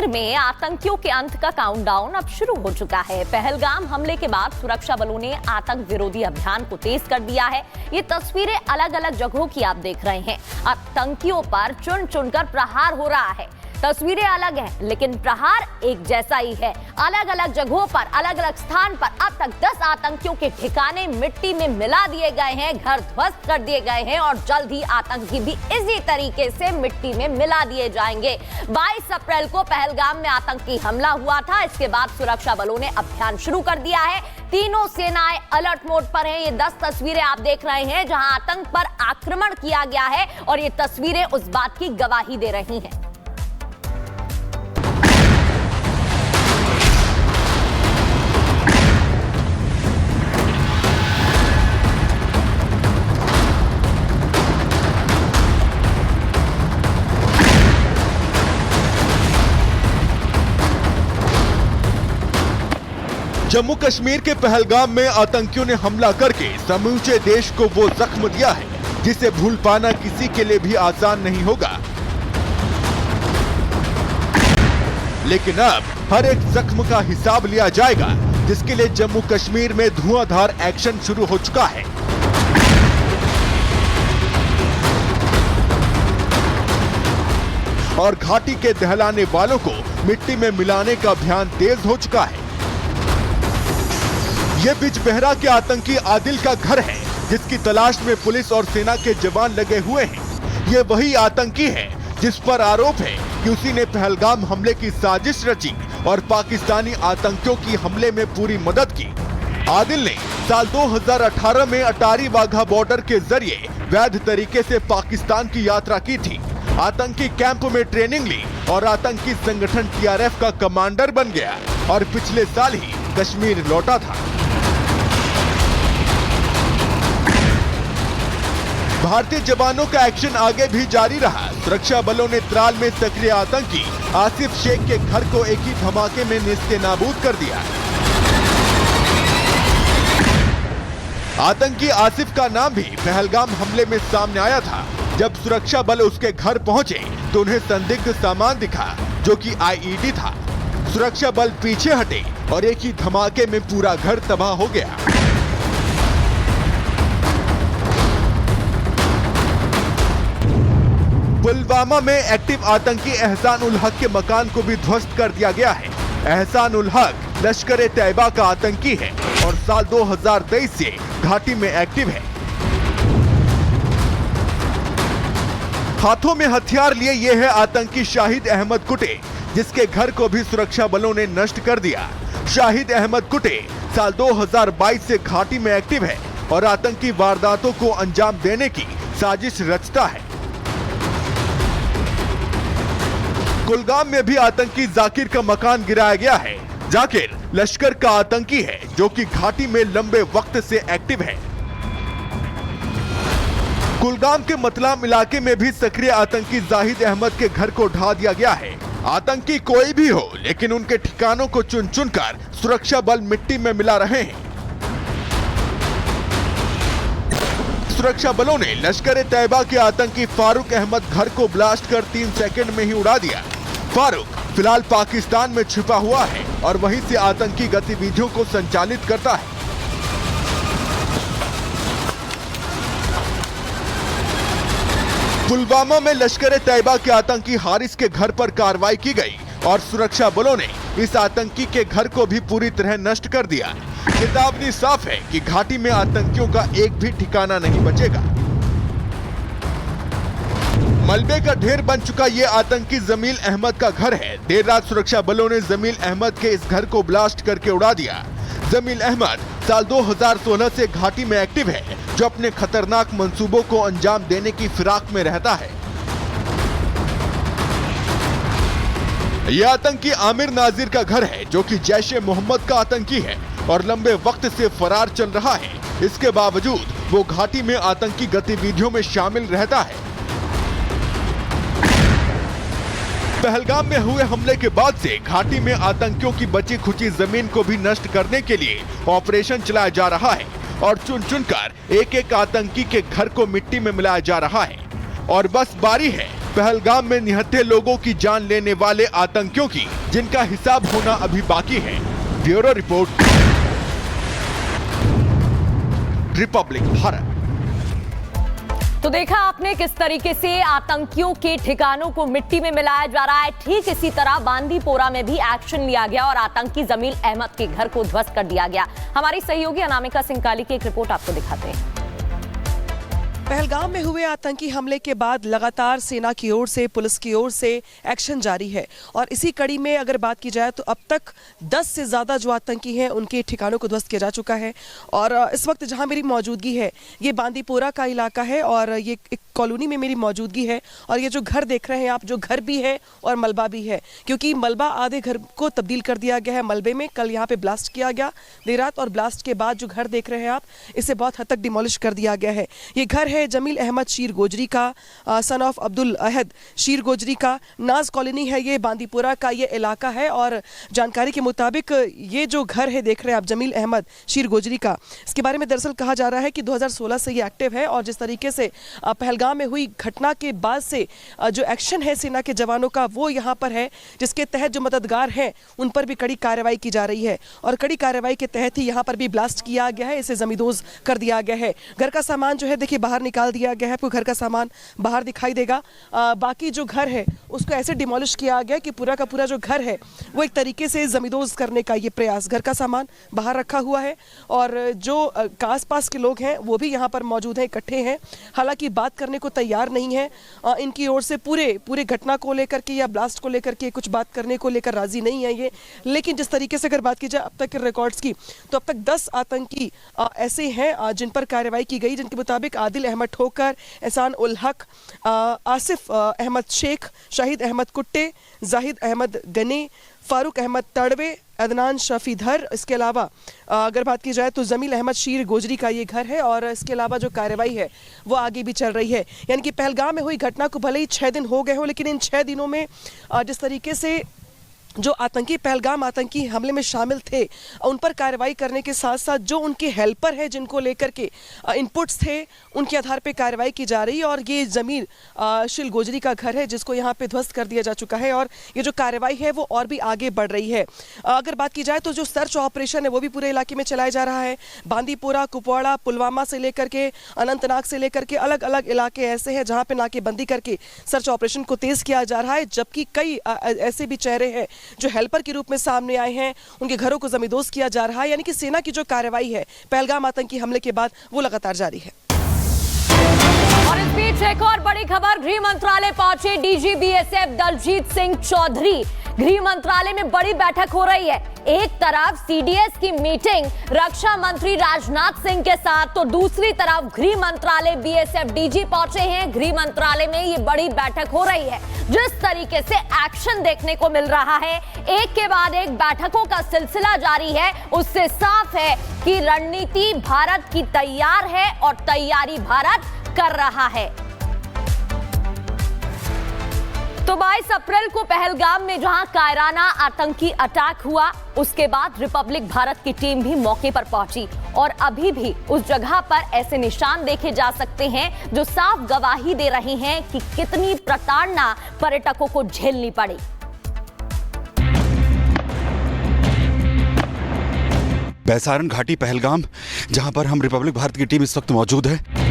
कश्मीर में आतंकियों के अंत का काउंटडाउन अब शुरू हो चुका है। पहलगाम हमले के बाद सुरक्षा बलों ने आतंक विरोधी अभियान को तेज कर दिया है। ये तस्वीरें अलग अलग जगहों की आप देख रहे हैं। आतंकियों पर चुन चुनकर प्रहार हो रहा है। तस्वीरें अलग हैं, लेकिन प्रहार एक जैसा ही है। अलग अलग जगहों पर, अलग अलग स्थान पर अब तक 10 आतंकियों के ठिकाने मिट्टी में मिला दिए गए हैं, घर ध्वस्त कर दिए गए हैं और जल्द ही आतंकी भी इसी तरीके से मिट्टी में मिला दिए जाएंगे। 22 अप्रैल को पहलगाम में आतंकी हमला हुआ था। इसके बाद सुरक्षा बलों ने अभियान शुरू कर दिया है। तीनों सेनाएं अलर्ट मोड पर हैं। ये 10 तस्वीरें आप देख रहे हैं जहां आतंक पर आक्रमण किया गया है और ये तस्वीरें उस बात की गवाही दे रही हैं। जम्मू कश्मीर के पहलगाम में आतंकियों ने हमला करके समूचे देश को वो जख्म दिया है जिसे भूल पाना किसी के लिए भी आसान नहीं होगा। लेकिन अब हर एक जख्म का हिसाब लिया जाएगा, जिसके लिए जम्मू कश्मीर में धुआंधार एक्शन शुरू हो चुका है। और घाटी के दहलाने वालों को मिट्टी में मिलाने का अभियान तेज हो चुका है। ये बिजबेहरा के आतंकी आदिल का घर है, जिसकी तलाश में पुलिस और सेना के जवान लगे हुए हैं। ये वही आतंकी है जिस पर आरोप है कि उसी ने पहलगाम हमले की साजिश रची और पाकिस्तानी आतंकियों की हमले में पूरी मदद की। आदिल ने साल 2018 में अटारी वाघा बॉर्डर के जरिए वैध तरीके से पाकिस्तान की यात्रा की थी। आतंकी कैंप में ट्रेनिंग ली और आतंकी संगठन TRF का कमांडर बन गया और पिछले साल ही कश्मीर लौटा था। भारतीय जवानों का एक्शन आगे भी जारी रहा। सुरक्षा बलों ने त्राल में सक्रिय आतंकी आसिफ शेख के घर को एक ही धमाके में नेस्तनाबूद कर दिया। आतंकी आसिफ का नाम भी पहलगाम हमले में सामने आया था। जब सुरक्षा बल उसके घर पहुंचे तो उन्हें संदिग्ध सामान दिखा, जो कि IED था। सुरक्षा बल पीछे हटे और एक ही धमाके में पूरा घर तबाह हो गया। पुलवामा में एक्टिव आतंकी एहसान उल हक के मकान को भी ध्वस्त कर दिया गया है। एहसान उल हक लश्कर तैयबा का आतंकी है और साल 2023 से घाटी में एक्टिव है। हाथों में हथियार लिए ये है आतंकी शाहिद अहमद कुटे, जिसके घर को भी सुरक्षा बलों ने नष्ट कर दिया। शाहिद अहमद कुटे साल 2022 से घाटी में एक्टिव है और आतंकी वारदातों को अंजाम देने की साजिश रचता है। कुलगाम में भी आतंकी जाकिर का मकान गिराया गया है। जाकिर लश्कर का आतंकी है जो कि घाटी में लंबे वक्त से एक्टिव है। कुलगाम के मतलाम इलाके में भी सक्रिय आतंकी जाहिद अहमद के घर को ढा दिया गया है। आतंकी कोई भी हो, लेकिन उनके ठिकानों को चुन चुनकर सुरक्षा बल मिट्टी में मिला रहे हैं। सुरक्षा बलों ने लश्कर तैयबा के आतंकी फारूक अहमद घर को ब्लास्ट कर 3 सेकंड में ही उड़ा दिया। फारूक फिलहाल पाकिस्तान में छिपा हुआ है और वहीं से आतंकी गतिविधियों को संचालित करता है। पुलवामा में लश्कर तैयबा के आतंकी हारिस के घर पर कार्रवाई की गई और सुरक्षा बलों ने इस आतंकी के घर को भी पूरी तरह नष्ट कर दिया। चेतावनी साफ है कि घाटी में आतंकियों का एक भी ठिकाना नहीं बचेगा। मलबे का ढेर बन चुका ये आतंकी जमील अहमद का घर है। देर रात सुरक्षा बलों ने जमील अहमद के इस घर को ब्लास्ट करके उड़ा दिया। जमील अहमद साल 2016 से घाटी में एक्टिव है, जो अपने खतरनाक मंसूबों को अंजाम देने की फिराक में रहता है। यह आतंकी आमिर नाजिर का घर है, जो कि जैश ए मोहम्मद का आतंकी है और लंबे वक्त से फरार चल रहा है। इसके बावजूद वो घाटी में आतंकी गतिविधियों में शामिल रहता है। पहलगाम में हुए हमले के बाद से घाटी में आतंकियों की बची खुची जमीन को भी नष्ट करने के लिए ऑपरेशन चलाया जा रहा है और चुन चुनकर एक एक आतंकी के घर को मिट्टी में मिलाया जा रहा है। और बस बारी है पहलगाम में निहत्थे लोगों की जान लेने वाले आतंकियों की, जिनका हिसाब होना अभी बाकी है। Bureau report, Republic Bharat. तो देखा आपने किस तरीके से आतंकियों के ठिकानों को मिट्टी में मिलाया जा रहा है। ठीक इसी तरह बांदीपोरा में भी एक्शन लिया गया और आतंकी जमील अहमद के घर को ध्वस्त कर दिया गया। हमारी सहयोगी अनामिका सिंह काली की एक रिपोर्ट आपको दिखाते हैं। पहलगाम में हुए आतंकी हमले के बाद लगातार सेना की ओर से, पुलिस की ओर से एक्शन जारी है और इसी कड़ी में अगर बात की जाए तो अब तक 10 से ज़्यादा जो आतंकी हैं उनके ठिकानों को ध्वस्त किया जा चुका है। और इस वक्त जहां मेरी मौजूदगी है ये बांदीपोरा का इलाका है और ये एक कॉलोनी में मेरी मौजूदगी है। और ये जो घर देख रहे हैं आप, जो घर भी है और मलबा भी है, क्योंकि मलबा आधे घर को तब्दील कर दिया गया है मलबे में। कल यहाँ पे ब्लास्ट किया गया देर रात और ब्लास्ट के बाद जो घर देख रहे हैं आप, इसे बहुत हद तक डिमोलिश कर दिया गया है। ये घर है जमील अहमद शीर गोजरी का, सन ऑफ अब्दुल अहद शीर गोजरी का। नाज कॉलोनी है ये, बांदीपोरा का ये इलाका है। और जानकारी के मुताबिक ये जो घर है देख रहे हैं आप, जमील अहमद शीर गोजरी का, इसके बारे में दरअसल कहा जा रहा है कि 2016 से ये एक्टिव है। और जिस तरीके से पहलगाम में हुई घटना के बाद से जो एक्शन है सेना के जवानों का वो यहाँ पर है, जिसके तहत जो मददगार हैं उन पर भी कड़ी कार्रवाई की जा रही है। और कड़ी कार्रवाई के तहत ही यहाँ पर भी ब्लास्ट किया गया है, इसे जमींदोज कर दिया गया है। घर का सामान जो है देखिए बाहर निकाल दिया गया है, आपको घर का सामान बाहर दिखाई देगा। बाकी जो घर है उसको ऐसे डिमोलिश किया गया कि पूरा का पूरा जो घर है वो एक तरीके से जमींदोज करने का ये प्रयास। घर का सामान बाहर रखा हुआ है और जो आस पास के लोग हैं वो भी यहाँ पर मौजूद हैं, इकट्ठे हैं। हालांकि बात करने को तैयार नहीं है, इनकी ओर से पूरे घटना को लेकर के या ब्लास्ट को लेकर के कुछ बात करने को लेकर राजी नहीं है ये। लेकिन जिस तरीके से अगर बात की जाए अब तक के रिकॉर्ड्स की, तो अब तक 10 आतंकी ऐसे हैं जिन पर कार्रवाई की गई, जिनके मुताबिक आदिल अहमद ठोकर, एहसान उल हक, आसिफ अहमद शेख, शाहिद अहमद कुट्टे, जाहिद अहमद गनी, फारूक अहमद तड़वे, अदनान शफीधर। इसके अलावा अगर बात की जाए तो जमील अहमद शीर गोजरी का ये घर है। और इसके अलावा जो कार्रवाई है वो आगे भी चल रही है। यानी कि पहलगाम में हुई घटना को भले ही 6 दिन हो गए हो, लेकिन इन 6 दिनों में जिस तरीके से जो आतंकी पहलगाम आतंकी हमले में शामिल थे उन पर कार्रवाई करने के साथ साथ जो उनके हेल्पर हैं जिनको लेकर के इनपुट्स थे उनके आधार पे कार्रवाई की जा रही है। और ये जमील शीर गोजरी का घर है जिसको यहाँ पे ध्वस्त कर दिया जा चुका है और ये जो कार्रवाई है वो और भी आगे बढ़ रही है। अगर बात की जाए तो जो सर्च ऑपरेशन है वो भी पूरे इलाके में चलाया जा रहा है। बांदीपोरा, कुपवाड़ा, पुलवामा से लेकर के अनंतनाग से लेकर के अलग अलग इलाके ऐसे हैं जहाँ पे नाकेबंदी करके सर्च ऑपरेशन को तेज किया जा रहा है। जबकि कई ऐसे भी चेहरे हैं जो हेल्पर के रूप में सामने आए हैं, उनके घरों को जमींदोज किया जा रहा है। यानी कि सेना की जो कार्रवाई है पहलगाम आतंकी हमले के बाद वो लगातार जारी है। और इस बीच एक और बड़ी खबर, गृह मंत्रालय पहुंचे डीजी बीएसएफ दलजीत सिंह चौधरी। गृह मंत्रालय में बड़ी बैठक हो रही है। एक तरफ सीडीएस की मीटिंग रक्षा मंत्री राजनाथ सिंह के साथ, तो दूसरी तरफ गृह मंत्रालय बीएसएफ डीजी पहुंचे हैं। गृह मंत्रालय में ये बड़ी बैठक हो रही है। जिस तरीके से एक्शन देखने को मिल रहा है, एक के बाद एक बैठकों का सिलसिला जारी है, उससे साफ है कि रणनीति भारत की तैयार है और तैयारी भारत कर रहा है। तो 22 अप्रैल को पहलगाम में जहां कायराना आतंकी अटैक हुआ, उसके बाद रिपब्लिक भारत की टीम भी मौके पर पहुंची और अभी भी उस जगह पर ऐसे निशान देखे जा सकते हैं जो साफ गवाही दे रहे हैं कि कितनी प्रताड़ना पर्यटकों को झेलनी पड़ी। बैसारन घाटी पहलगाम, जहां पर हम रिपब्लिक भारत की टीम इस वक्त मौजूद है।